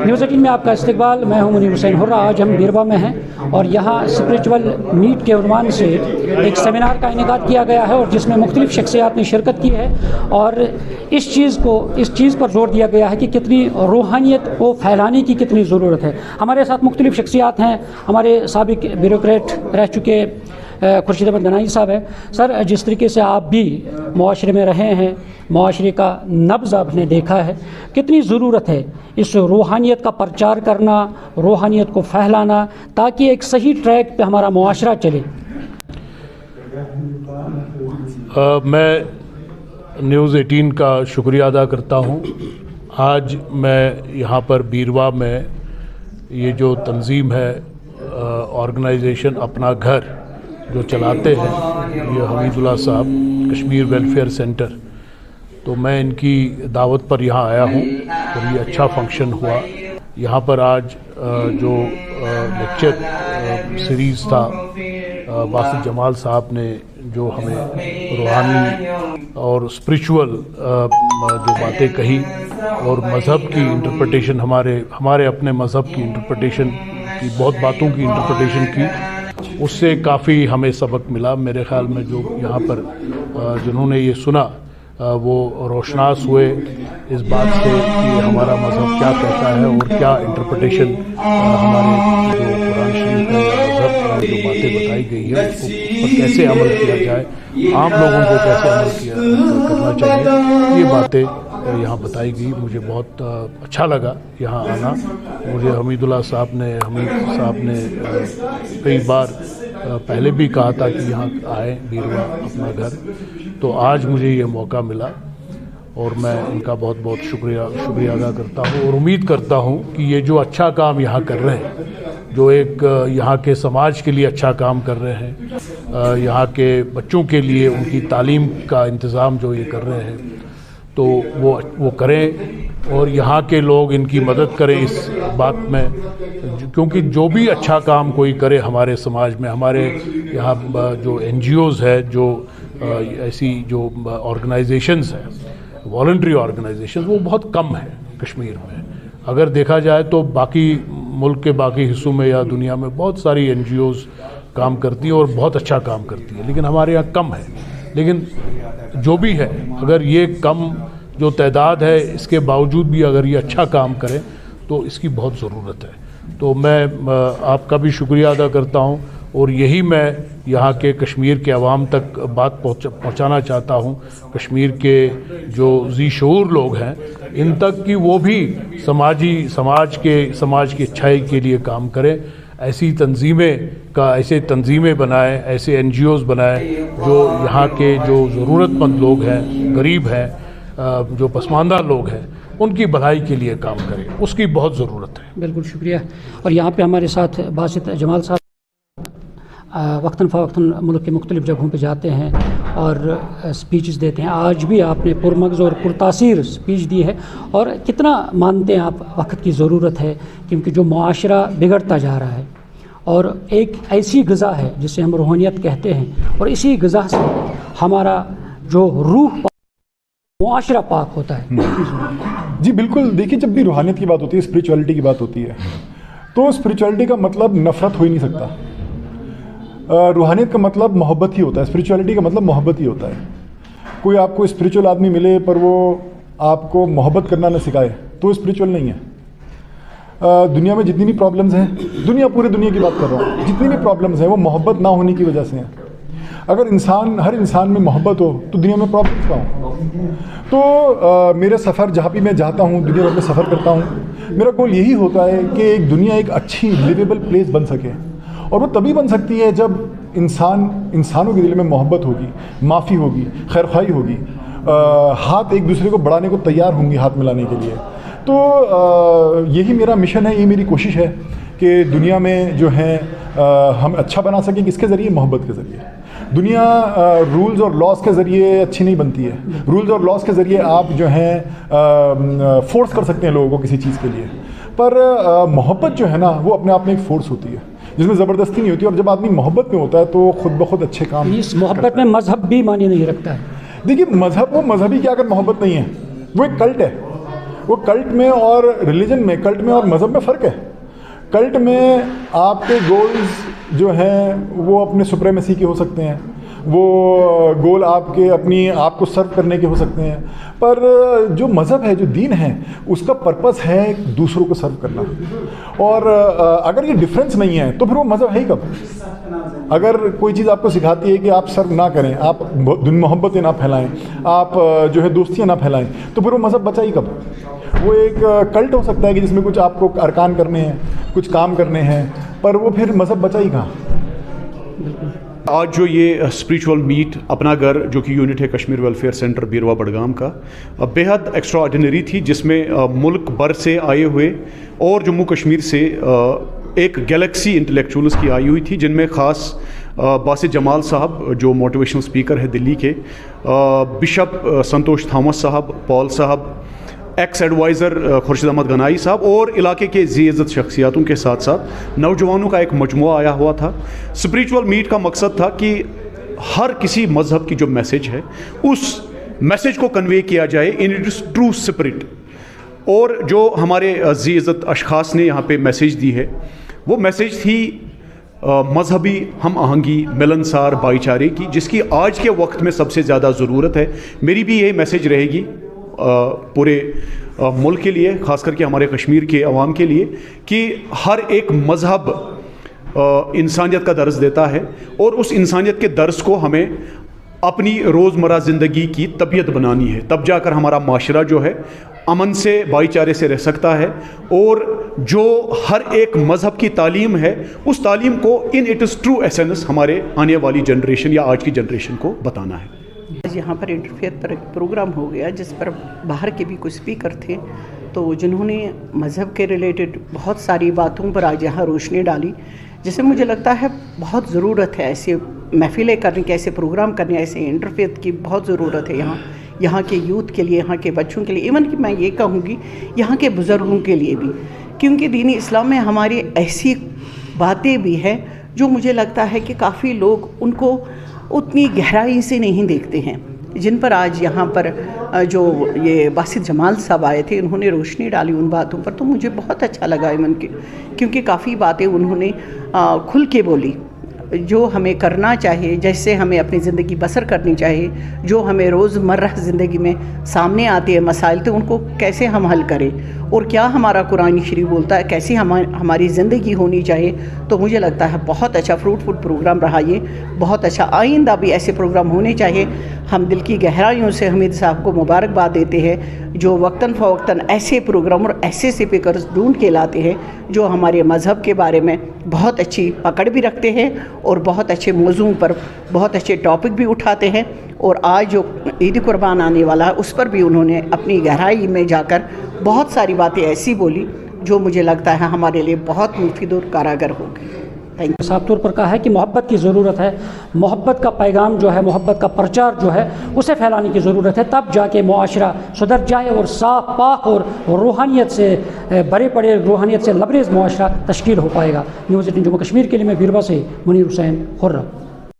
News 18 میں آپ کا استقبال. میں ہوں منیر حسین حرہ. آج ہم بیروا میں ہیں اور یہاں اسپریچول میٹ کے عنوان سے ایک سیمینار کا انعقاد کیا گیا ہے اور جس میں مختلف شخصیات نے شرکت کی ہے اور اس چیز پر زور دیا گیا ہے کہ کتنی روحانیت کو پھیلانے کی کتنی ضرورت ہے. ہمارے ساتھ مختلف شخصیات ہیں. ہمارے سابق بیوروکریٹ رہ چکے خورشید احمد گنائی صاحب ہیں. سر، جس طریقے سے آپ بھی معاشرے میں رہے ہیں، معاشرے کا نبض آپ نے دیکھا ہے، کتنی ضرورت ہے اس روحانیت کا پرچار کرنا، روحانیت کو پھیلانا، تاکہ ایک صحیح ٹریک پہ ہمارا معاشرہ چلے؟ میں نیوز 18 کا شکریہ ادا کرتا ہوں. آج میں یہاں پر بیروا میں یہ جو تنظیم ہے، آرگنائزیشن اپنا گھر جو چلاتے ہیں، یہ حمید اللہ صاحب کشمیر ویلفیئر سینٹر، تو میں ان کی دعوت پر یہاں آیا ہوں اور یہ اچھا فنکشن ہوا. یہاں پر آج جو لیکچر سیریز تھا، باسط جمال صاحب نے جو ہمیں روحانی اور اسپریچول جو باتیں کہی اور مذہب کی انٹرپریٹیشن، ہمارے اپنے مذہب کی انٹرپریٹیشن کی، بہت باتوں کی انٹرپریٹیشن کی، اس سے کافی ہمیں سبق ملا. میرے خیال میں جو یہاں پر جنہوں نے یہ سنا وہ روشناس ہوئے اس بات سے کہ ہمارا مذہب کیا کہتا ہے اور کیا انٹرپریٹیشن ہمارے جو قرآن شریف ہے یا مذہب میں جو باتیں بتائی گئی ہے اس پر کیسے عمل کیا جائے، عام لوگوں کو کیسے عمل کرنا چاہیے. یہ باتیں یہاں بتائی گئی. مجھے بہت اچھا لگا یہاں آنا. مجھے حمید صاحب نے کئی بار پہلے بھی کہا تھا کہ یہاں آئیں بیروا اپنا گھر، تو آج مجھے یہ موقع ملا اور میں ان کا بہت بہت شکریہ ادا کرتا ہوں اور امید کرتا ہوں کہ یہ جو اچھا کام یہاں کر رہے ہیں، جو ایک یہاں کے سماج کے لیے اچھا کام کر رہے ہیں، یہاں کے بچوں کے لیے ان کی تعلیم کا انتظام جو یہ کر رہے ہیں، تو وہ کریں اور یہاں کے لوگ ان کی مدد کریں اس بات میں، کیونکہ جو بھی اچھا کام کوئی کرے ہمارے سماج میں، ہمارے یہاں جو NGOs ہے، جو ایسی جو آرگنائزیشنز ہیں، والنٹری آرگنائزیشنز، وہ بہت کم ہیں کشمیر میں. اگر دیکھا جائے تو باقی ملک کے باقی حصوں میں یا دنیا میں بہت ساری NGOs کام کرتی ہیں اور بہت اچھا کام کرتی ہیں، لیکن ہمارے یہاں کم ہے. لیکن جو بھی ہے، اگر یہ کم جو تعداد ہے، اس کے باوجود بھی اگر یہ اچھا کام کرے تو اس کی بہت ضرورت ہے. تو میں آپ کا بھی شکریہ ادا کرتا ہوں اور یہی میں یہاں کے کشمیر کے عوام تک بات پہنچانا چاہتا ہوں. کشمیر کے جو ذی شعور لوگ ہیں ان تک کہ وہ بھی سماج کی اچھائی کے لیے کام کریں. ایسی تنظیمیں بنائیں، ایسے NGOs بنائیں جو یہاں کے جو ضرورت مند لوگ ہیں، غریب ہیں، جو پسماندہ لوگ ہیں، ان کی بھلائی کے لیے کام کریں. اس کی بہت ضرورت ہے. بالکل شکریہ. اور یہاں پہ ہمارے ساتھ باسط جمال صاحب وقتاً فوقتاً ملک کے مختلف جگہوں پہ جاتے ہیں اور سپیچز دیتے ہیں. آج بھی آپ نے پرمغز اور پرتاثیر سپیچ دی ہے. اور کتنا مانتے ہیں آپ وقت کی ضرورت ہے، کیونکہ جو معاشرہ بگڑتا جا رہا ہے اور ایک ایسی غذا ہے جسے ہم روحانیت کہتے ہیں، اور اسی غذا سے ہمارا جو روح معاشرہ پاک ہوتا ہے. جی بالکل. دیکھیے، جب بھی روحانیت کی بات ہوتی ہے، اسپریچولیٹی کی بات ہوتی ہے، تو اسپریچولیٹی کا مطلب نفرت ہو ہی نہیں سکتا. روحانیت کا مطلب محبت ہی ہوتا ہے. اسپریچولیٹی کا مطلب محبت ہی ہوتا ہے. کوئی آپ کو اسپریچول آدمی ملے پر وہ آپ کو محبت کرنا نہ سکھائے تو اسپریچول نہیں ہے. دنیا میں جتنی بھی پرابلمز ہیں، پورے دنیا کی بات کر رہا ہوں، جتنی بھی پرابلمز ہیں وہ محبت نہ ہونے کی وجہ سے ہیں. اگر ہر انسان میں محبت ہو تو دنیا میں پرابلمز کا ہو. تو میرے سفر جہاں بھی میں جاتا ہوں، دنیا بھر میں سفر کرتا ہوں، میرا گول یہی ہوتا ہے کہ ایک دنیا ایک اچھی لیویبل پلیس بن سکے. اور وہ تبھی بن سکتی ہے جب انسانوں کے دل میں محبت ہوگی، معافی ہوگی، خیرخواہی ہوگی، ہاتھ ایک دوسرے کو بڑھانے کو تیار ہوں گی ہاتھ ملانے کے لیے. تو یہی میرا مشن ہے، یہ میری کوشش ہے کہ دنیا میں جو ہے ہم اچھا بنا سکیں. کس کے ذریعے؟ محبت کے ذریعے. دنیا رولز اور لاس کے ذریعے اچھی نہیں بنتی ہے. رولز اور لاس کے ذریعے آپ جو ہیں فورس کر سکتے ہیں لوگوں کو کسی چیز کے لیے، پر محبت جو ہے نا وہ اپنے آپ میں ایک فورس ہوتی ہے جس میں زبردستی نہیں ہوتی. اور جب آدمی محبت میں ہوتا ہے تو خود بخود اچھے کام. اس محبت میں مذہب بھی معنی نہیں رکھتا ہے. دیکھیے، مذہب وہ مذہبی کیا اگر محبت نہیں ہے، وہ ایک کلٹ ہے. وہ کلٹ میں اور ریلیجن میں، کلٹ میں اور مذہب میں فرق ہے. کلٹ میں آپ کے گولز جو ہیں وہ اپنے سپریمیسی کے ہو سکتے ہیں، وہ گول آپ کے اپنی آپ کو سرو کرنے کے ہو سکتے ہیں، پر جو مذہب ہے، جو دین ہے، اس کا پرپس ہے دوسروں کو سرو کرنا. اور اگر یہ ڈفرینس نہیں ہے تو پھر وہ مذہب ہے ہی کب؟ اگر کوئی چیز آپ کو سکھاتی ہے کہ آپ سرو نہ کریں، آپ محبتیں نہ پھیلائیں، آپ جو ہے دوستیاں نہ پھیلائیں، تو پھر وہ مذہب بچا ہی کب؟ وہ ایک کلٹ ہو سکتا ہے کہ جس میں کچھ آپ کو ارکان کرنے ہیں، کچھ کام کرنے ہیں، پر وہ پھر مذہب بچا ہی کہاں؟ آج جو یہ اسپریچول میٹ اپنا گھر جو کہ یونٹ ہے کشمیر ویلفیئر سینٹر بیروا بڈگام کا، بے حد ایکسٹرا آرڈینری تھی، جس میں ملک بھر سے آئے ہوئے اور جموں کشمیر سے ایک گیلیکسی انٹلیکچوئلز کی آئی ہوئی تھی، جن میں خاص باسط جمال صاحب جو موٹیویشنل اسپیکر ہے دلی کے، بشپ سنتوش تھامس صاحب، پال صاحب، ایکس ایڈوائزر خورشید احمد گنائی صاحب، اور علاقے کے ذی عزت شخصیاتوں کے ساتھ ساتھ نوجوانوں کا ایک مجموعہ آیا ہوا تھا. اسپریچول میٹ کا مقصد تھا کہ ہر کسی مذہب کی جو میسج ہے اس میسج کو کنوے کیا جائے ان اٹس ٹرو اسپرٹ. اور جو ہمارے ذی عزت اشخاص نے یہاں پہ میسج دی ہے وہ میسج تھی مذہبی ہم آہنگی، ملنسار بھائی چارے کی، جس کی آج کے وقت میں سب سے زیادہ ضرورت ہے. میری بھی یہی میسج رہے گی پورے ملک کے لیے، خاص کر کے ہمارے کشمیر کے عوام کے لیے، کہ ہر ایک مذہب انسانیت کا درس دیتا ہے، اور اس انسانیت کے درس کو ہمیں اپنی روزمرہ زندگی کی طبیعت بنانی ہے. تب جا کر ہمارا معاشرہ جو ہے امن سے، بھائی چارے سے رہ سکتا ہے. اور جو ہر ایک مذہب کی تعلیم ہے اس تعلیم کو ان اٹس ٹرو ایسنس ہمارے آنے والی جنریشن یا آج کی جنریشن کو بتانا ہے. یہاں پر انٹرفیئر پر ایک پروگرام ہو گیا جس پر باہر کے بھی کچھ اسپیکر تھے، تو جنہوں نے مذہب کے ریلیٹڈ بہت ساری باتوں پر آج یہاں روشنی ڈالی، جسے مجھے لگتا ہے بہت ضرورت ہے. ایسے محفلیں کرنے کی، ایسے پروگرام کرنے، ایسے انٹرفیئر کی بہت ضرورت ہے یہاں کے یوتھ کے لیے، یہاں کے بچوں کے لیے، ایون کہ میں یہ کہوں گی یہاں کے بزرگوں کے لیے بھی، کیونکہ دین اسلام میں ہماری ایسی باتیں بھی ہیں جو مجھے لگتا ہے کہ کافی لوگ ان کو اتنی گہرائی سے نہیں دیکھتے ہیں، جن پر آج یہاں پر جو یہ باسط جمال صاحب آئے تھے انہوں نے روشنی ڈالی ان باتوں پر. تو مجھے بہت اچھا لگا ایمن کے، کیونکہ کافی باتیں انہوں نے کھل کے بولی، جو ہمیں کرنا چاہیے، جیسے ہمیں اپنی زندگی بسر کرنی چاہیے، جو ہمیں روزمرہ زندگی میں سامنے آتے ہیں مسائل، تو ان کو کیسے ہم حل کریں، اور کیا ہمارا قرآن شریف بولتا ہے، کیسی ہماری زندگی ہونی چاہیے. تو مجھے لگتا ہے بہت اچھا فروٹفل پروگرام رہا یہ، بہت اچھا. آئندہ بھی ایسے پروگرام ہونے چاہیے. ہم دل کی گہرائیوں سے حمید صاحب کو مبارکباد دیتے ہیں جو وقتاً فوقتاً ایسے پروگرام اور ایسے اسپیکرز ڈھونڈ کے لاتے ہیں جو ہمارے مذہب کے بارے میں بہت اچھی پکڑ بھی رکھتے ہیں اور بہت اچھے موضوع پر بہت اچھے ٹاپک بھی اٹھاتے ہیں. اور آج جو عید قربان آنے والا ہے اس پر بھی انہوں نے اپنی گہرائی میں جا کر بہت ساری باتیں ایسی بولی جو مجھے لگتا ہے ہمارے لیے بہت مفید اور کارآگر ہوگی. صاف طور پر کہا ہے کہ محبت کی ضرورت ہے، محبت کا پیغام جو ہے، محبت کا پرچار جو ہے اسے پھیلانے کی ضرورت ہے، تب جا کے معاشرہ سدھر جائے اور صاف پاک اور روحانیت سے بھرے پڑے، روحانیت سے لبریز معاشرہ تشکیل ہو پائے گا. نیوز 18 جموں کشمیر کے لیے میں بیروا سے منیر حسین خرم.